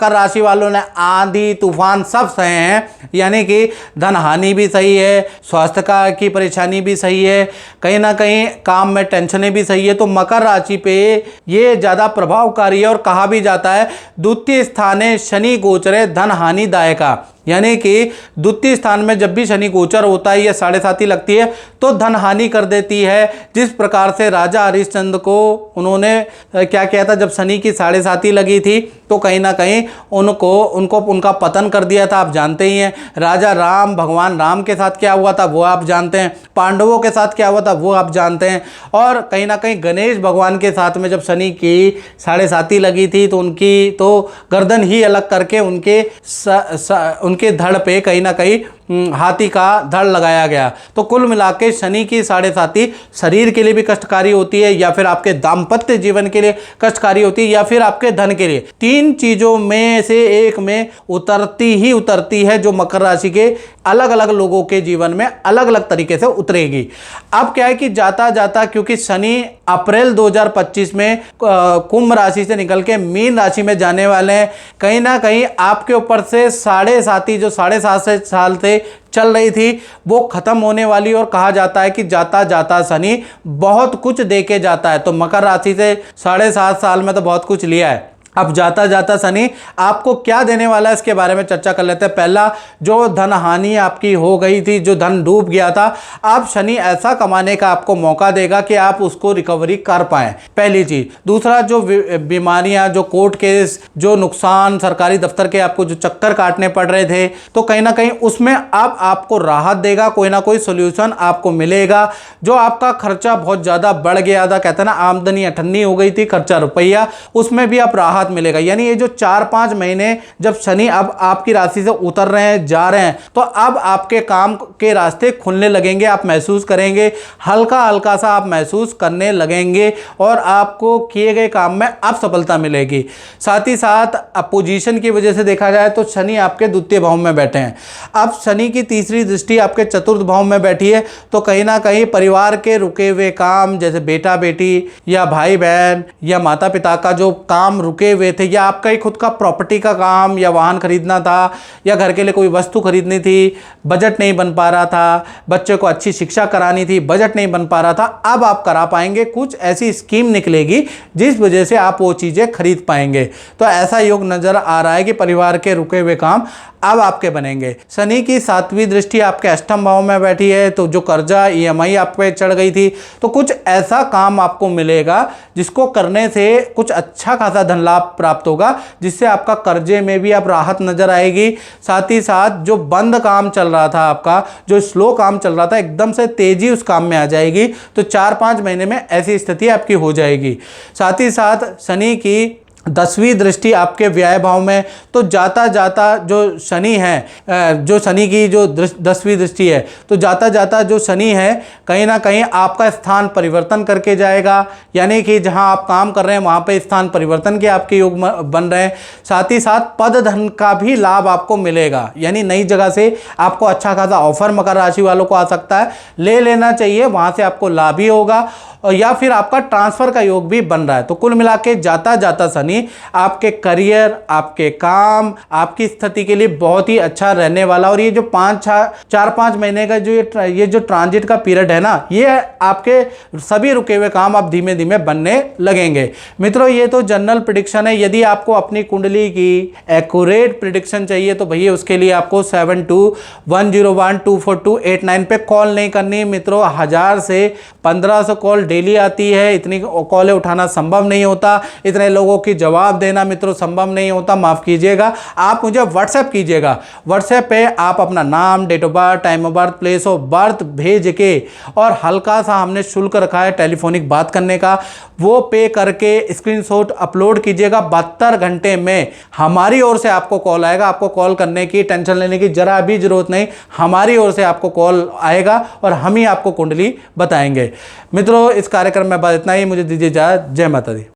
मकर राशि वालों ने आंधी तूफान सब सहे हैं, यानी कि धन हानि भी सही है, स्वास्थ्य का की परेशानी भी सही है, कहीं ना कहीं काम में टेंशनें भी सही है। तो मकर राशि पे ये ज़्यादा प्रभावकारी है और कहा भी जाता है द्वितीय स्थाने शनि गोचरे धन हानि दायका, यानी कि द्वितीय स्थान में जब भी शनि गोचर होता है या साढ़े साती लगती है तो धन हानि कर देती है। जिस प्रकार से राजा हरिश्चंद्र को उन्होंने क्या किया था, जब शनि की साढ़े साती लगी थी तो कहीं ना कहीं उनका पतन कर दिया था, आप जानते ही हैं। राजा राम, भगवान राम के साथ क्या हुआ था वो आप जानते हैं, पांडवों के साथ क्या हुआ था वो आप जानते हैं, और कहीं ना कहीं गणेश भगवान के साथ में जब शनि की साढ़े साती लगी थी तो उनकी तो गर्दन ही अलग करके उनके धड़ पे कहीं ना कहीं हाथी का धड़ लगाया गया। तो कुल मिला के शनि की साढ़े साती शरीर के लिए भी कष्टकारी होती है, या फिर आपके दाम्पत्य जीवन के लिए कष्टकारी होती है, या फिर आपके धन के लिए। तीन चीजों में से एक में उतरती है, जो मकर राशि के अलग अलग लोगों के जीवन में अलग अलग तरीके से उतरेगी। अब क्या है कि जाता जाता, क्योंकि शनि अप्रैल 2025 में कुंभ राशि से निकल के मीन राशि में जाने वाले हैं, कहीं ना कहीं आपके ऊपर से साढ़े साती जो 7.5 साल से चल रही थी वो खत्म होने वाली, और कहा जाता है कि जाता जाता शनि बहुत कुछ देके जाता है। तो मकर राशि से 7.5 साल में तो बहुत कुछ लिया है, अब जाता जाता शनि आपको क्या देने वाला है इसके बारे में चर्चा कर लेते हैं। पहला, जो धन हानि आपकी हो गई थी, जो धन डूब गया था, अब शनि ऐसा कमाने का आपको मौका देगा कि आप उसको रिकवरी कर पाएं, पहली चीज। दूसरा, जो बीमारियां, जो कोर्ट केस, जो नुकसान, सरकारी दफ्तर के आपको जो चक्कर काटने पड़ रहे थे, तो कहीं ना कहीं उसमें अब आपको राहत देगा, कोई ना कोई सोल्यूशन आपको मिलेगा। जो आपका खर्चा बहुत ज्यादा बढ़ गया था, कहते हैं ना आमदनी अठन्नी हो गई थी, खर्चा रुपया, उसमें भी आप राहत मिलेगा। यानी ये जो 4-5 महीने जब शनि अब आपकी राशि से उतर रहे हैं, जा रहे हैं, तो अब आपके काम के रास्ते खुलने लगेंगे, आप महसूस करेंगे, हल्का हल्का सा आप महसूस करने लगेंगे, और आपको किए गए काम में अब सफलता मिलेगी। साथ ही साथ अपोजिशन की वजह से देखा जाए तो शनि आपके द्वितीय भाव में बैठे हैं। अब शनि की तीसरी दृष्टि आपके चतुर्थ भाव में बैठी है, तो कहीं ना कहीं परिवार के रुके हुए काम, जैसे बेटा बेटी या भाई बहन या माता पिता का जो काम रुके हुए थे, या आपका ही खुद का प्रॉपर्टी का काम, या वाहन खरीदना था, या घर के लिए कोई वस्तु खरीदनी थी, बजट नहीं बन पा रहा था, बच्चे को अच्छी शिक्षा करानी थी, बजट नहीं बन पा रहा था, अब आप करा पाएंगे। कुछ ऐसी स्कीम निकलेगी जिस वजह से आप वो चीजें खरीद पाएंगे। तो ऐसा योग नजर आ रहा है कि परिवार के रुके हुए काम अब आपके बनेंगे। शनि की 7वीं दृष्टि आपके अष्टम भाव में बैठी है, तो जो कर्जा EMI आप पे चढ़ गई थी, तो कुछ ऐसा काम आपको मिलेगा जिसको करने से कुछ अच्छा खासा धन लाभ प्राप्त होगा, जिससे आपका कर्जे में भी आप राहत नजर आएगी। साथ ही साथ जो बंद काम चल रहा था, आपका जो स्लो काम चल रहा था, एकदम से तेजी उस काम में आ जाएगी। तो 4-5 महीने में ऐसी स्थिति आपकी हो जाएगी। साथ ही साथ शनि की 10वीं दृष्टि आपके व्यय भाव में, तो जाता जाता जो शनि है, जो शनि की जो 10वीं दृष्टि है, तो जाता जाता जो शनि है कहीं ना कहीं आपका स्थान परिवर्तन करके जाएगा, यानी कि जहां आप काम कर रहे हैं वहां पे स्थान परिवर्तन के आपके योग बन रहे हैं। साथ ही साथ पद धन का भी लाभ आपको मिलेगा, यानी नई जगह से आपको अच्छा खासा ऑफर मकर राशि वालों को आ सकता है, ले लेना चाहिए, वहां से आपको लाभ ही होगा, और या फिर आपका ट्रांसफर का योग भी बन रहा है। तो कुल मिला के जाता जाता शनि आपके करियर, आपके काम, आपकी स्थिति के लिए बहुत ही अच्छा रहने वाला। और ये जो 4-5 महीने का ये जो ट्रांजिट का पीरियड है ना, ये आपके सभी रुके हुए काम अब धीमे धीमे बनने लगेंगे। मित्रों, ये तो जनरल प्रेडिक्शन है। यदि आपको अपनी कुंडली की एक्यूरेट प्रेडिक्शन चाहिए तो भैया उसके लिए आपको 7210124289 पे कॉल नहीं करनी। मित्रों, 1000 से 1500 कॉल डेली आती है, इतनी कॉलें उठाना संभव नहीं होता, इतने लोगों की जवाब देना मित्रों संभव नहीं होता, माफ कीजिएगा। आप मुझे व्हाट्सएप कीजिएगा, व्हाट्सएप पे आप अपना नाम, date of birth, time of birth, place of birth भेज के, और हल्का सा हमने शुल्क रखा है टेलीफोनिक बात करने का, वो पे करके स्क्रीनशॉट अपलोड कीजिएगा। 72 घंटे में हमारी ओर से आपको कॉल आएगा। आपको कॉल करने की, टेंशन लेने की जरा भी जरूरत नहीं, हमारी ओर से आपको कॉल आएगा और हम ही आपको कुंडली बताएंगे। मित्रों, इस कार्यक्रम में बस इतना ही। मुझे दीजिए इजाजत। जय माता दी।